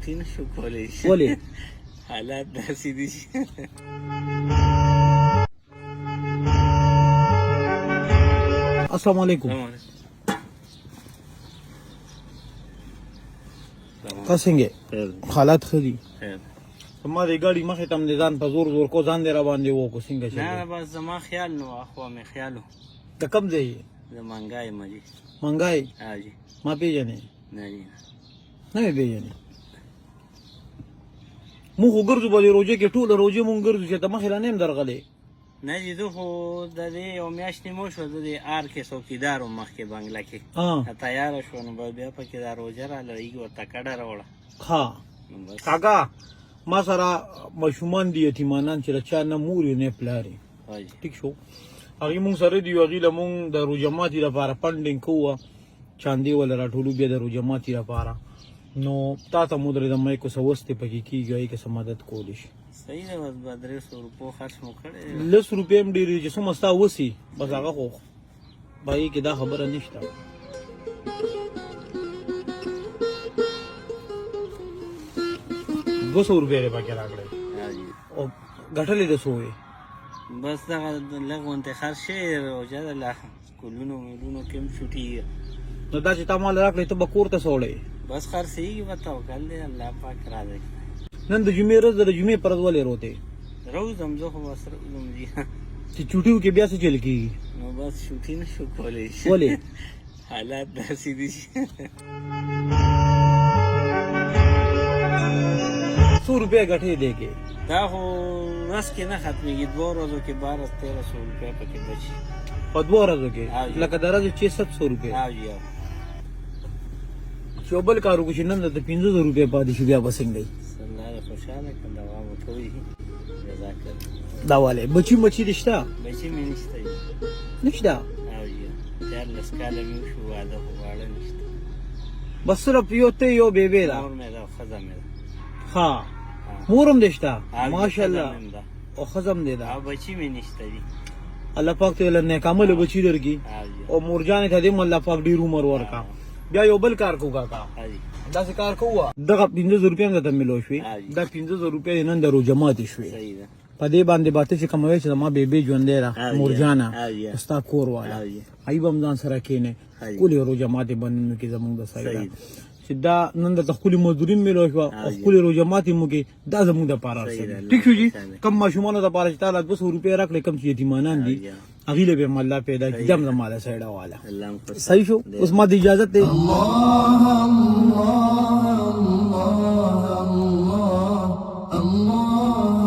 شوټي نشو کولی ولې حالات داسې دي چې السلام علیکم تاسو څنګه حالات ښه دي ما دې ګاډي مخې ته مې ځان په زور زور کو ځان دې را باندې وکړو څنګه چې نه بس زما خیال نو اخوا مې خیال و د کوم ځای یې د منګای مجي منګای حاجي ما پیژنې نه جي نه مې پیژنې موږ خو ګرځو به دې روژې کې ټوله روژې مونږ ګرځو چې د مخې را نه یم درغلی نه جي زه خو د دې یو میاشت نیمو شوه زه د آر کې څوکیدار وم مخکې بنګله کې تیاره شوه نو بیا پکې دا روژه راله هغې ورته کډه راوړه ها کاکا ما سره ماشومان دي یتیمانان چې د چا نه مور نه پلار ټیک شو هغې مونږ سره دي هغې له مونږ د روژه ماتي لپاره فنډینګ کوو چاندې ولا راټولو بیا د روژه ماتي لپاره نو تا ته مو درې د مایکو څه وستې پکې کېږي هغې که څه مدد کولی شي صحیح ده بس به 300 روپو خرڅ مو کړی 10 روپۍ هم ډېرې چې څومره ستا وسي بس هغه خو په هغې کې دا خبره نشته 200 روپۍ یې پکې راکړی او ګټلې د څو وې بس دغه لږ غونتې خرڅ شوی روژه ده لا سکولونو میلونو کې هم چوټي نو دا چې تا مال راکړی ته به کور ته څه وړی بس خرڅېږي به توکل دی الله پاک راځي نن د جمعې ورځ د جمعې پر ورځ ولې روتې روزم زه خو بس روزم دي چې چوټي وکړې بیا څه چل کېږي نو بس چوټي نشو کولی ولې حالات داسې دي چې 100 روپۍ ګټې دی کې دا خو ورځ کې نه ختمېږي 2 ورځو کې 1200-1300 روپۍ پکې بچي په 2 ورځو کې لکه د ورځې 600 روپۍ چې یو بل کار وکړو چې نن د 500 روپۍ پاتې شي بیا به څنګه وي الله خوشحاله کړه دوا مو کوي جزاک الله دا والے بچی مچی رشتہ بچی مې نشته نشته یار لسکاله مې شو واده خو واړه نشته بس صرف یو ته یو بیبی دا مور مې دا خزه مې دا ها مورم دشتا ماشاءالله او خزم دې دا بچی مې نشته دي الله پاک ته لنه کامل بچی درګي او مورجان ته دې الله پاک ډیر عمر ورکا بیا یو بل کار کو کاکا دا څه کار کوه دغه 500 روپۍ هم ته ملو شوې دا 500 روپۍ نن درو جماعت شوې په دې باندې باته چې کوموي چې ما بیبي ژوندې را مورجانا استا کور والا ای بم ځان سره کینه کولې رو جماعت باندې کې زمونږ د سایه چې دا نن د خپل مزدورین ملو شو او خپل رو جماعت مو کې دا زمونږ د پاره ټیک شو جی کم ماشومان د پاره چې تعالی 200 روپۍ راکړي کم چې یتیمانان دي اغه له به الله پیدا کی دم زماله سایډه والا صحیح شو اوس ما د اجازه ته الله الله الله الله